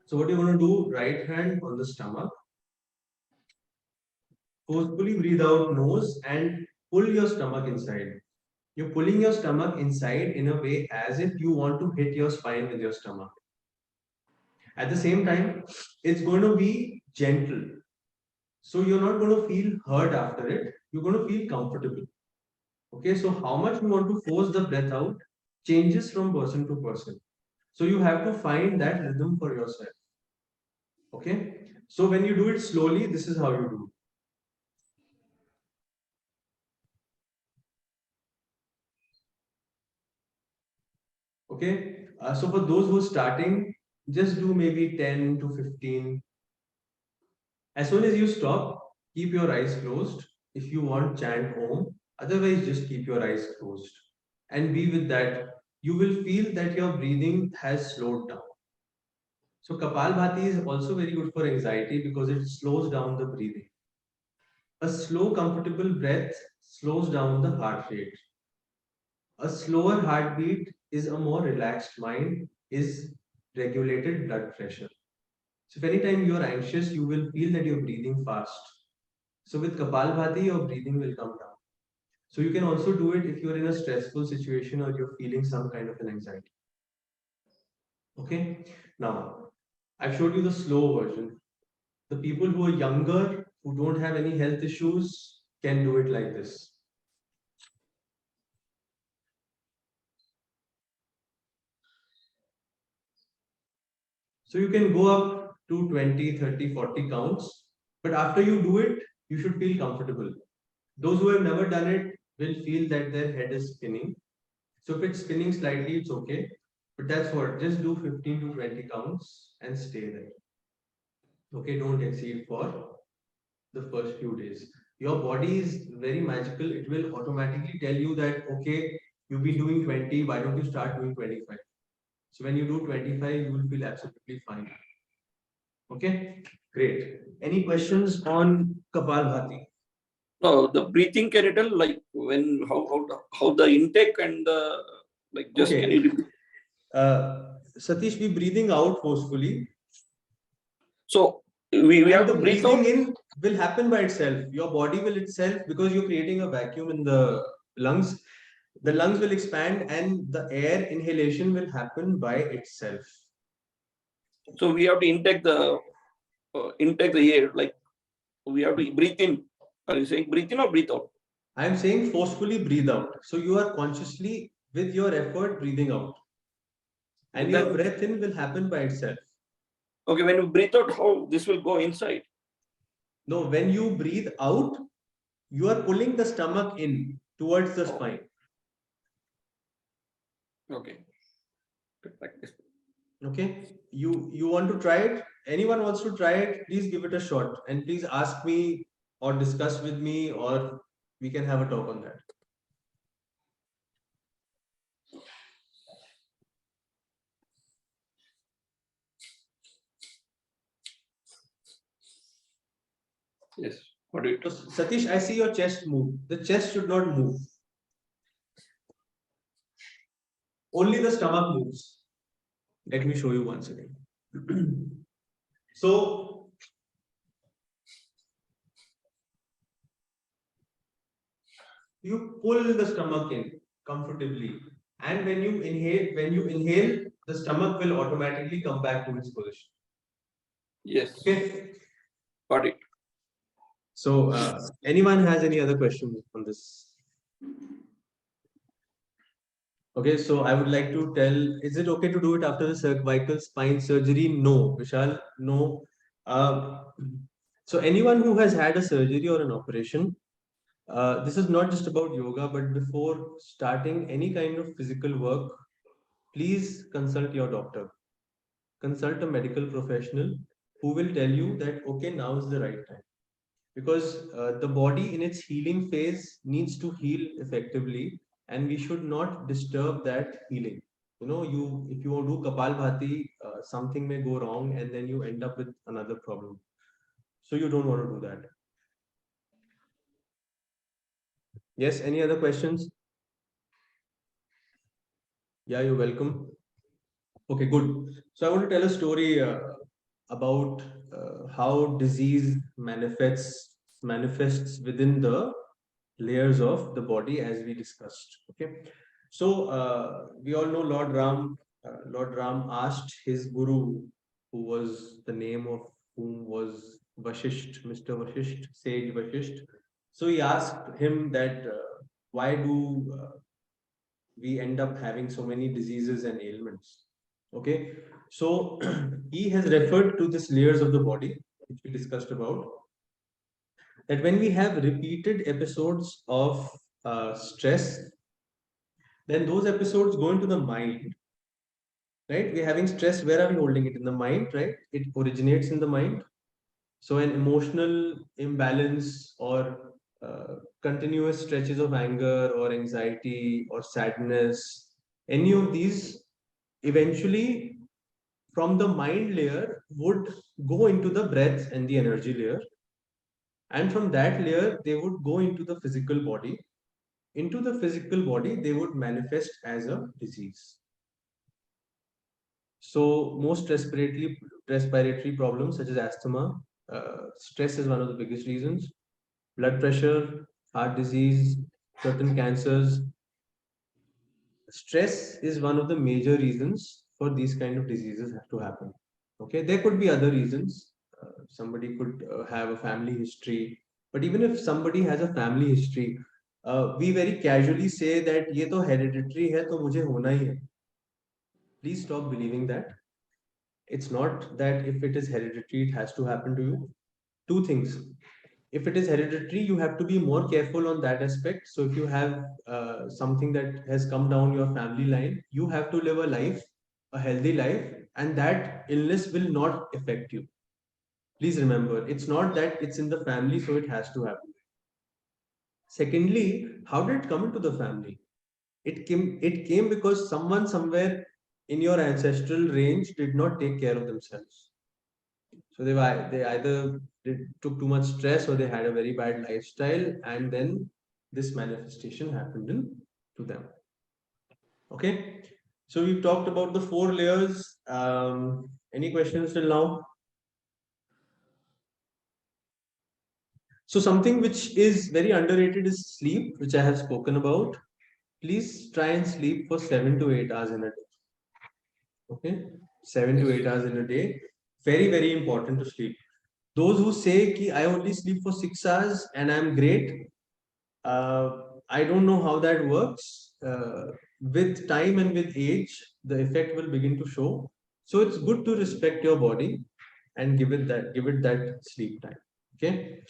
So what you're going to do, right hand on the stomach, forcefully breathe out nose and pull your stomach inside. You're pulling your stomach inside in a way as if you want to hit your spine with your stomach. At the same time, it's going to be gentle. So you're not going to feel hurt after it. You're going to feel comfortable. Okay, so how much you want to force the breath out changes from person to person. So you have to find that rhythm for yourself. Okay, so when you do it slowly, this is how you do it. Okay, so for those who are starting, just do maybe 10 to 15. As soon as you stop, keep your eyes closed. If you want, chant Om. Otherwise, just keep your eyes closed and be with that. You will feel that your breathing has slowed down. So Kapalbhati is also very good for anxiety because it slows down the breathing. A slow, comfortable breath slows down the heart rate. A slower heartbeat is a more relaxed mind, is regulated blood pressure. So if anytime you are anxious, you will feel that you're breathing fast. So with Kapalbhati, your breathing will come down. So you can also do it if you're in a stressful situation or you're feeling some kind of an anxiety. Okay. Now, I've showed you the slow version. The people who are younger, who don't have any health issues, can do it like this. So you can go up to 20, 30, 40 counts. But after you do it, you should feel comfortable. Those who have never done it will feel that their head is spinning. So if it's spinning slightly, it's okay. But that's what, just do 15 to 20 counts and stay there. Okay, don't exceed for the first few days. Your body is very magical. It will automatically tell you that, okay, you've been doing 20, why don't you start doing 25? So when you do 25, you will feel absolutely fine. Okay, great. Any questions on Kapalbhati? No, the breathing, can you tell like when how the intake and the like just Okay. can you repeat? Satish, be breathing out forcefully. So we have And to the breathe breathing out. in will happen by itself. Your body will itself, because you're creating a vacuum in the lungs, the lungs will expand and the air inhalation will happen by itself. So we have to intake the air, like we have to breathe in. Are you saying breathe in or breathe out? I am saying forcefully breathe out. So you are consciously, with your effort, breathing out. And your breath in will happen by itself. Okay, when you breathe out, how this will go inside? No, when you breathe out, you are pulling the stomach in towards the spine. Okay. Practice. Okay. You want to try it? Anyone wants to try it? Please give it a shot and please ask me or discuss with me, or we can have a talk on that. Yes. What do you? So, Satish, I see your chest move. The chest should not move. Only the stomach moves. Let me show you once again. So, you pull the stomach in comfortably, and when you inhale, the stomach will automatically come back to its position. Yes. Okay. Got it. So, anyone has any other questions on this? Okay, so I would like to tell, is it okay to do it after the cervical spine surgery? No, Vishal, no. So anyone who has had a surgery or an operation, this is not just about yoga, but before starting any kind of physical work, please consult your doctor. Consult a medical professional who will tell you that, okay, now is the right time. Because the body in its healing phase needs to heal effectively, and we should not disturb that healing. You know, if you do Kapalbhati, something may go wrong and then you end up with another problem. So you don't want to do that. Yes, any other questions? Yeah, you're welcome. Okay, good. So I want to tell a story about how disease manifests within the layers of the body, as we discussed. Okay, so we all know Lord Ram. Lord Ram asked his guru, who was the name of whom was Vashisht, Mr. Vashisht, sage Vashisht. So he asked him that why do we end up having so many diseases and ailments? Okay, so he has referred to these layers of the body, which we discussed about, that when we have repeated episodes of stress, then those episodes go into the mind, right? We're having stress. Where are we holding it? In the mind, right? It originates in the mind. So an emotional imbalance or continuous stretches of anger or anxiety or sadness, any of these eventually from the mind layer would go into the breath and the energy layer. And from that layer, they would go into the physical body. Into the physical body, they would manifest as a disease. So most respiratory problems such as asthma, stress is one of the biggest reasons. Blood pressure, heart disease, certain cancers. Stress is one of the major reasons for these kind of diseases have to happen. Okay, there could be other reasons. Somebody could have a family history, but even if somebody has a family history, we very casually say that ये तो hereditary है तो मुझे होना ही है. Please stop believing that. It's not that if it is hereditary, it has to happen to you. Two things. If it is hereditary, you have to be more careful on that aspect. So if you have something that has come down your family line, you have to live a life, a healthy life, and that illness will not affect you. Please remember, it's not that it's in the family, so it has to happen. Secondly, how did it come into the family? It came because someone somewhere in your ancestral range did not take care of themselves. So they either took too much stress or they had a very bad lifestyle, and then this manifestation happened to them. Okay, so we've talked about the 4 layers. Any questions till now? So something which is very underrated is sleep, which I have spoken about. Please try and sleep for 7 to 8 hours in a day. Okay. 7 to 8 hours in a day. Very, very important to sleep. Those who say ki I only sleep for 6 hours and I'm great, I don't know how that works. With time and with age, the effect will begin to show. So it's good to respect your body and give it that sleep time. Okay.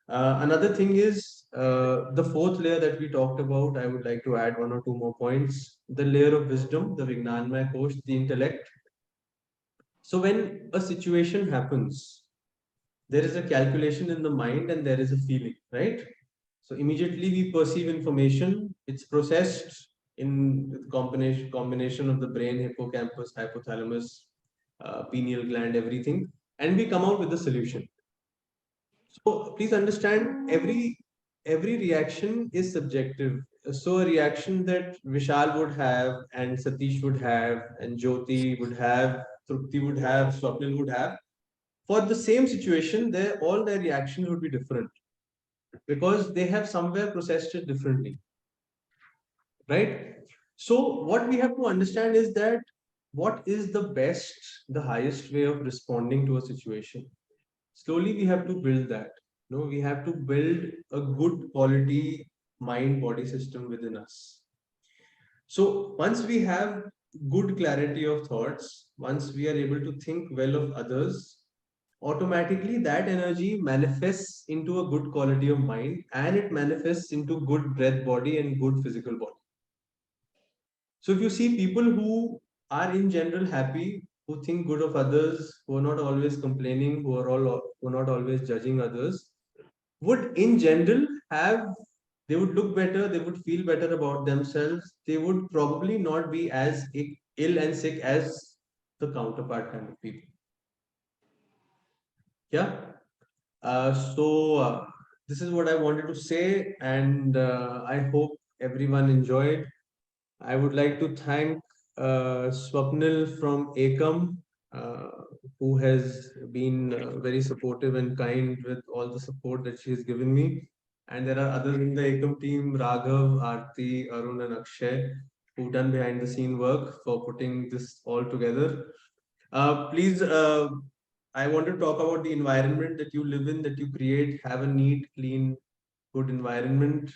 Another thing is the fourth layer that we talked about. I would like to add one or two more points. The layer of wisdom, the Vignanmaya Kosh, the intellect. So when a situation happens, there is a calculation in the mind and there is a feeling, right? So immediately we perceive information. It's processed in with combination of the brain, hippocampus, hypothalamus, pineal gland, everything, and we come out with the solution. So please understand, every reaction is subjective. So a reaction that Vishal would have, and Satish would have, and Jyoti would have, Trupti would have, Swapnil would have, for the same situation, all their reactions would be different because they have somewhere processed it differently, right? So what we have to understand is that what is the best, the highest way of responding to a situation. Slowly we have to build that. No, we have to build a good quality mind body system within us. So once we have good clarity of thoughts, once we are able to think well of others, automatically that energy manifests into a good quality of mind and it manifests into good breath body and good physical body. So if you see people who are in general happy, who think good of others, who are not always complaining, who are not always judging others, would in general have, they would look better, they would feel better about themselves, they would probably not be as ill and sick as the counterpart kind of people. Yeah. This is what I wanted to say, and I hope everyone enjoyed. I would like to thank Swapnil from Ekam, uh, who has been very supportive and kind with all the support that she has given me. And there are others in the Ekam team, Raghav, Aarti, Arun, and Akshay, who've done behind the scene work for putting this all together. Please, I want to talk about the environment that you live in, that you create. Have a neat, clean, good environment.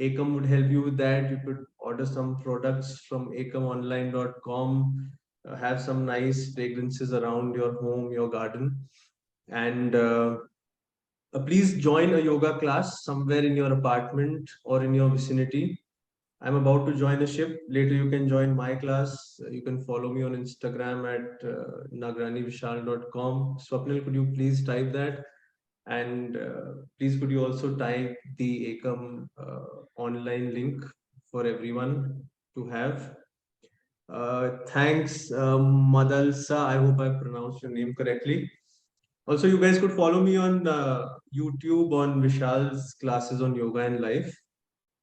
Acom would help you with that. You could order some products from acomonline.com, have some nice fragrances around your home, your garden. And please join a yoga class somewhere in your apartment or in your vicinity. I'm about to join a ship. Later, you can join my class. You can follow me on Instagram at nagranivishal.com. Swapnil, could you please type that? And please, could you also type the Ekam online link for everyone to have? Thanks, Madalsa. I hope I pronounced your name correctly. Also, you guys could follow me on YouTube on Vishal's classes on yoga and life.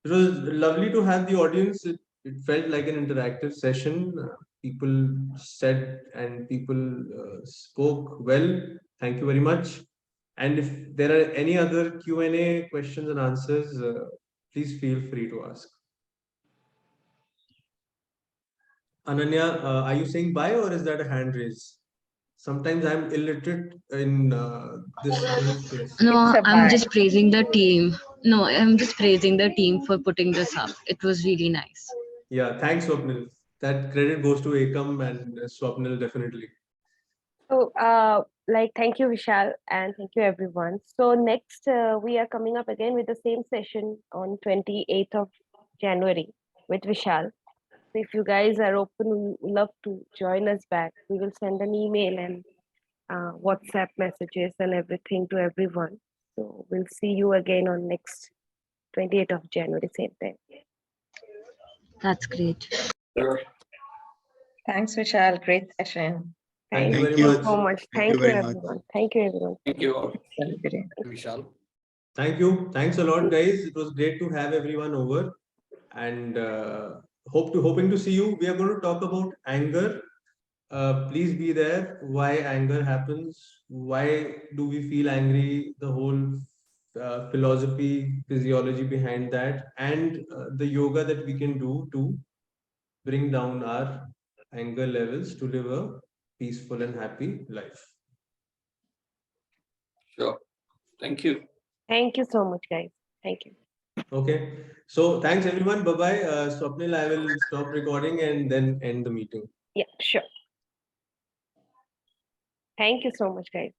It was lovely to have the audience. It felt like an interactive session. People said and people spoke well. Thank you very much. And if there are any other Q&A questions and answers, please feel free to ask. Ananya, are you saying bye or is that a hand raise? Sometimes I'm illiterate in this space. No, It's a I'm bye. just praising the team. No, I'm just praising the team for putting this up. It was really nice. Yeah, thanks, Swapnil. That credit goes to Ekam and Swapnil definitely. So, thank you, Vishal, and thank you, everyone. So, next, we are coming up again with the same session on 28th of January with Vishal. So, if you guys are open, we would love to join us back. We will send an email and WhatsApp messages and everything to everyone. So, we'll see you again on next 28th of January, same time. That's great. Thanks, Vishal. Great session. Thank you Thank very you much. so much. Thank you Thank you, very much. everyone. Thank you, everyone. Thank you all. Have a good day. Vishal. Thank you. Thanks a lot, guys. It was great to have everyone over, and hoping to see you. We are going to talk about anger. Please be there. Why anger happens? Why do we feel angry? The whole philosophy, physiology behind that, and the yoga that we can do to bring down our anger levels to live a peaceful and happy life. Sure. Thank you. Thank you so much, guys. Thank you. Okay. So thanks everyone. Bye-bye. Swapnil, I will stop recording and then end the meeting. Yeah, sure. Thank you so much, guys.